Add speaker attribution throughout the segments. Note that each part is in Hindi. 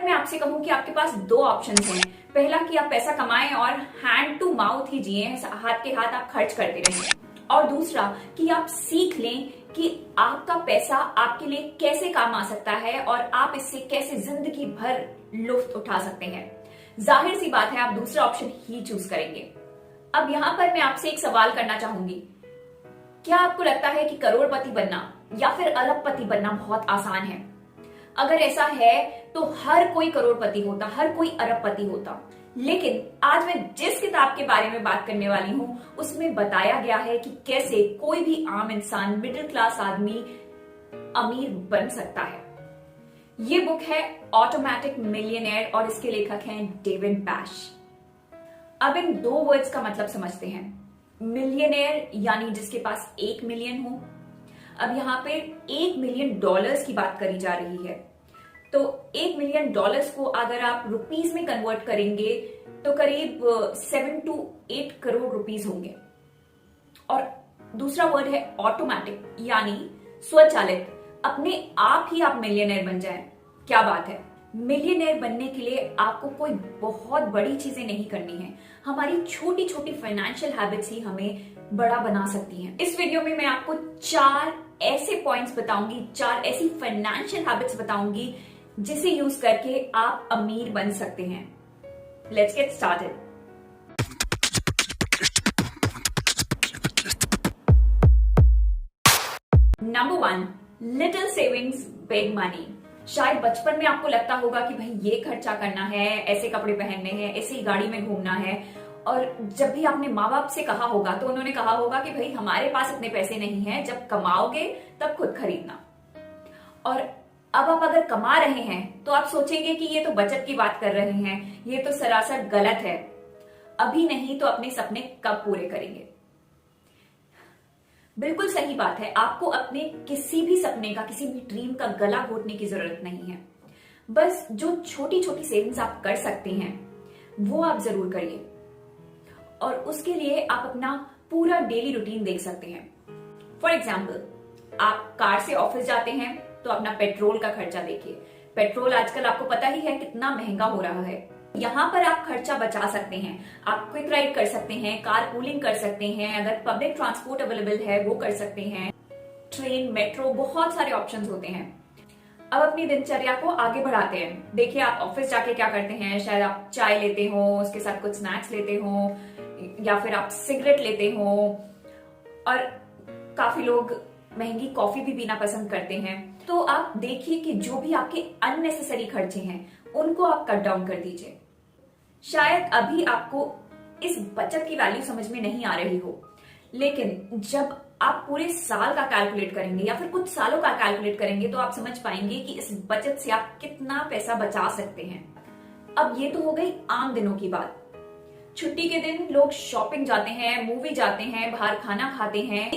Speaker 1: मैं आपसे कहूं कि आपके पास दो ऑप्शंस हैं। पहला कि आप पैसा कमाएं और हैंड टू माउथ ही जिए, हाथ के हाथ आप खर्च करते रहें। और दूसरा कि आप सीख लें कि आपका पैसा आपके लिए कैसे काम आ सकता है और आप इससे कैसे जिंदगी भर लुत्फ उठा सकते हैं। जाहिर सी बात है आप दूसरा ऑप्शन ही चूज करेंगे। अब यहां पर मैं आपसे एक सवाल करना चाहूंगी, क्या आपको लगता है कि करोड़पति बनना या फिर अरबपति बनना बहुत आसान है? अगर ऐसा है तो हर कोई करोड़पति होता, हर कोई अरबपति होता। लेकिन आज मैं जिस किताब के बारे में बात करने वाली हूं उसमें बताया गया है कि कैसे कोई भी आम इंसान, मिडिल क्लास आदमी अमीर बन सकता है। ये बुक है ऑटोमेटिक मिलियनेयर और इसके लेखक हैं डेविड बैश। अब इन दो वर्ड्स का मतलब समझते हैं। मिलियनेयर यानी जिसके पास 1 मिलियन हो। अब यहाँ पे $1 मिलियन की बात करी जा रही है, तो $1 मिलियन को अगर आप रुपीस में कन्वर्ट करेंगे तो करीब 7 to 8 करोड़ रुपीस होंगे। और दूसरा वर्ड है ऑटोमेटिक यानी स्वचालित, अपने आप ही आप मिलियनेयर बन जाएं। क्या बात है! मिलियनेयर बनने के लिए आपको कोई बहुत बड़ी चीजें नहीं करनी है। हमारी छोटी छोटी फाइनेंशियल हैबिट्स ही हमें बड़ा बना सकती हैं। इस वीडियो में मैं आपको 4 ऐसे पॉइंट्स बताऊंगी, 4 ऐसी फाइनेंशियल हैबिट्स बताऊंगी जिसे यूज करके आप अमीर बन सकते हैं। Let's get started. Number 1, little savings big money. शायद बचपन में आपको लगता होगा कि भाई ये खर्चा करना है, ऐसे कपड़े पहनने हैं, ऐसी गाड़ी में घूमना है। और जब भी आपने माँ बाप से कहा होगा तो उन्होंने कहा होगा कि भाई हमारे पास इतने पैसे नहीं हैं, जब कमाओगे तब खुद खरीदना। और अब आप अगर कमा रहे हैं तो आप सोचेंगे कि ये तो बचत की बात कर रहे हैं, ये तो सरासर गलत है। अभी नहीं तो अपने सपने कब पूरे करेंगे? बिल्कुल सही बात है। आपको अपने किसी भी सपने का, किसी भी ड्रीम का गला घोटने की जरूरत नहीं है। बस जो छोटी छोटी सेविंग्स आप कर सकते हैं वो आप जरूर करिए। और उसके लिए आप अपना पूरा डेली रूटीन देख सकते हैं। फॉर एग्जाम्पल, आप कार से ऑफिस जाते हैं तो अपना पेट्रोल का खर्चा देखिए। पेट्रोल आजकल आपको पता ही है कितना महंगा हो रहा है। यहाँ पर आप खर्चा बचा सकते हैं। आप क्विक राइड कर सकते हैं, कार पूलिंग कर सकते हैं, अगर पब्लिक ट्रांसपोर्ट अवेलेबल है वो कर सकते हैं, ट्रेन, मेट्रो, बहुत सारे ऑप्शंस होते हैं। अब अपनी दिनचर्या को आगे बढ़ाते हैं। देखिए आप ऑफिस जाके क्या करते हैं, शायद आप चाय लेते हो, उसके साथ कुछ स्नैक्स लेते हो, या फिर आप सिगरेट लेते हो, और काफी लोग महंगी कॉफी भी पीना पसंद करते हैं। तो आप देखिए कि जो भी आपके अननेसेसरी खर्चे हैं उनको आप कट डाउन कर दीजिए। शायद अभी आपको इस बचत की वैल्यू समझ में नहीं आ रही हो, लेकिन जब आप पूरे साल का कैलकुलेट करेंगे या फिर कुछ सालों का कैलकुलेट करेंगे तो आप समझ पाएंगे कि इस बचत से आप कितना पैसा बचा सकते हैं। अब ये तो हो गई आम दिनों की बात। छुट्टी के दिन लोग शॉपिंग जाते हैं, मूवी जाते हैं, बाहर खाना खाते हैं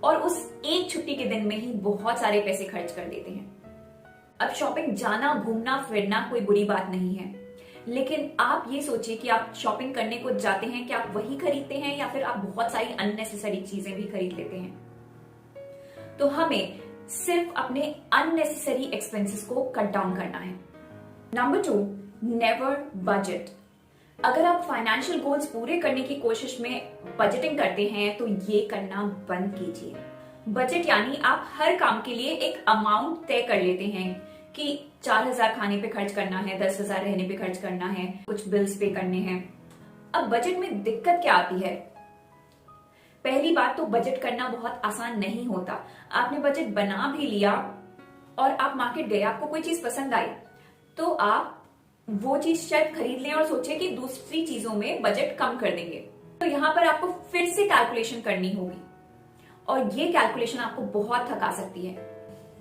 Speaker 1: और उस एक छुट्टी के दिन में ही बहुत सारे पैसे खर्च कर देते हैं। अब शॉपिंग जाना, घूमना फिरना कोई बुरी बात नहीं है, लेकिन आप ये सोचिए कि आप शॉपिंग करने को जाते हैं, कि आप वही खरीदते हैं या फिर आप बहुत सारी अननेसेसरी चीजें भी खरीद लेते हैं। तो हमें सिर्फ अपने अननेसेसरी एक्सपेंसेस को कट डाउन करना है। Number 2, never budget. अगर आप फाइनेंशियल गोल्स पूरे करने की कोशिश में बजटिंग करते हैं तो ये करना बंद कीजिए। बजट यानी आप हर काम के लिए एक अमाउंट तय कर लेते हैं कि 4,000 खाने पे खर्च करना है, 10,000 रहने पे खर्च करना है, कुछ बिल्स पे करने हैं। अब बजट में दिक्कत क्या आती है? पहली बात तो बजट करना बहुत आसान नहीं होता। आपने बजट बना भी लिया और आप मार्केट गए, आपको कोई चीज पसंद आई तो आप वो चीज शायद खरीद लें और सोचे कि दूसरी चीजों में बजट कम कर देंगे। तो यहाँ पर आपको फिर से कैलकुलेशन करनी होगी और ये कैलकुलेशन आपको बहुत थका सकती है।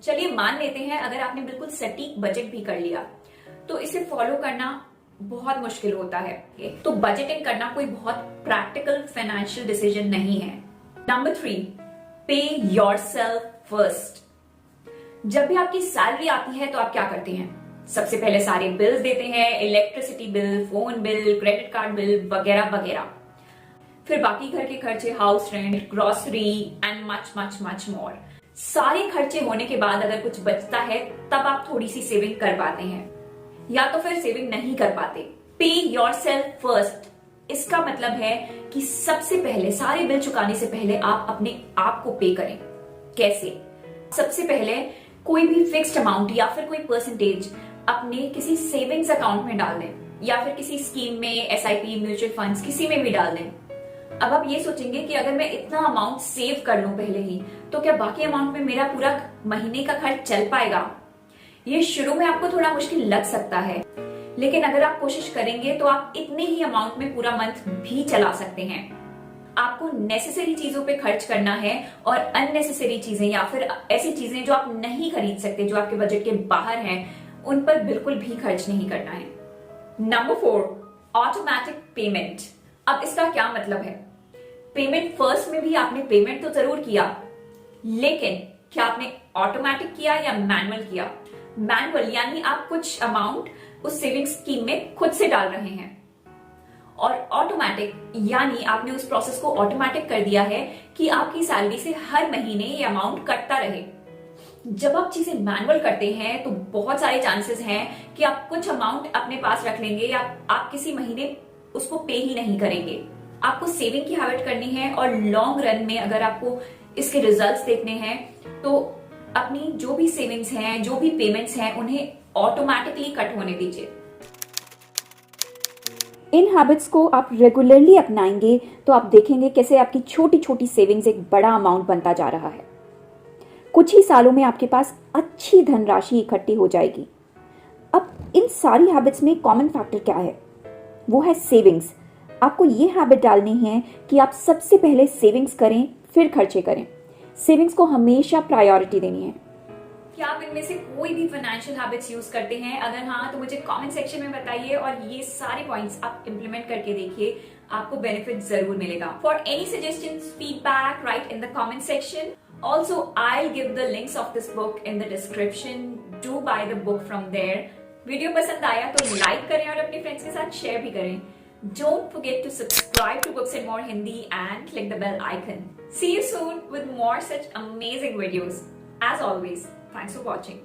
Speaker 1: चलिए मान लेते हैं अगर आपने बिल्कुल सटीक बजट भी कर लिया तो इसे फॉलो करना बहुत मुश्किल होता है। तो बजटिंग करना कोई बहुत प्रैक्टिकल फाइनेंशियल डिसीजन नहीं है। नंबर 3, पे योरसेल्फ फर्स्ट। जब भी आपकी सैलरी आती है तो आप क्या करते हैं? सबसे पहले सारे बिल्स देते हैं, electricity bill, phone bill, credit card bill वगैरह वगैरह। फिर बाकी घर के खर्चे, house rent, grocery and much much much more. सारे खर्चे होने के बाद अगर कुछ बचता है तब आप थोड़ी सी सेविंग कर पाते हैं। या तो फिर सेविंग नहीं कर पाते। पे योरसेल्फ फर्स्ट, इसका मतलब है कि सबसे पहले सारे बिल चुकाने से पहले आप अपने आप को पे करें। कैसे? सबसे पहले कोई भी फिक्स्ड अमाउंट या फिर कोई परसेंटेज अपने किसी सेविंग्स अकाउंट में डाल दें, या फिर किसी स्कीम में, एसआईपी, म्यूचुअल फंड्स, किसी में भी डाल दें। अब आप ये सोचेंगे कि अगर मैं इतना अमाउंट सेव कर लूं पहले ही, तो क्या बाकी अमाउंट में मेरा पूरा महीने का खर्च चल पाएगा? ये शुरू में आपको थोड़ा मुश्किल लग सकता है, लेकिन अगर आप कोशिश करेंगे तो आप इतने ही अमाउंट में पूरा मंथ भी चला सकते हैं। आपको नेसेसरी चीजों पे खर्च करना है और अननेसेसरी चीजें या फिर ऐसी चीजें जो आप नहीं खरीद सकते, जो आपके बजट के बाहर हैं, उन पर बिल्कुल भी खर्च नहीं करना है। Number 4, automatic payment. अब इसका क्या मतलब है? पेमेंट फर्स्ट में भी आपने पेमेंट तो जरूर किया, लेकिन क्या आपने ऑटोमेटिक किया या मैनुअल किया? मैनुअल यानी आप कुछ अमाउंट उस सेविंग्स स्कीम में खुद से डाल रहे हैं, और ऑटोमेटिक यानी आपने उस प्रोसेस को ऑटोमेटिक कर दिया है कि आपकी सैलरी से हर महीने ये अमाउंट कटता रहे। जब आप चीजें मैनुअल करते हैं तो बहुत सारे चांसेस हैं कि आप कुछ अमाउंट अपने पास रख लेंगे या आप किसी महीने उसको पे ही नहीं करेंगे। आपको सेविंग की हैबिट करनी है, और लॉन्ग रन में अगर आपको इसके रिजल्ट्स देखने हैं तो अपनी जो भी सेविंग्स हैं, जो भी पेमेंट्स हैं, उन्हें ऑटोमेटिकली कट होने दीजिए।
Speaker 2: इन हैबिट्स को आप रेगुलरली अपनाएंगे तो आप देखेंगे कैसे आपकी छोटी छोटी सेविंग्स एक बड़ा अमाउंट बनता जा रहा है। कुछ ही सालों में आपके पास अच्छी धनराशि इकट्ठी हो जाएगी। अब इन सारी हैबिट्स में कॉमन फैक्टर क्या है? वो है सेविंग्स। आपको ये हैबिट डालनी है कि आप सबसे पहले सेविंग्स करें, फिर खर्चे करें। सेविंग्स को हमेशा प्रायोरिटी देनी है।
Speaker 1: क्या आप इनमें से कोई भी फाइनेंशियल हैबिट्स यूज करते हैं? अगर हाँ, तो मुझे कमेंट सेक्शन में बताइए, और ये सारे पॉइंट्स आप इंप्लीमेंट करके देखिए, आपको बेनिफिट जरूर मिलेगा। For any suggestions, feedback, right in the comment section. Also, I'll give the links of this book in the description. Do buy the book from there. Video पसंद आया तो लाइक करें और अपने फ्रेंड्स के साथ शेयर भी करें। Don't forget to subscribe to Books and More Hindi and click the bell icon. See you soon with more such amazing videos. As always, thanks for watching.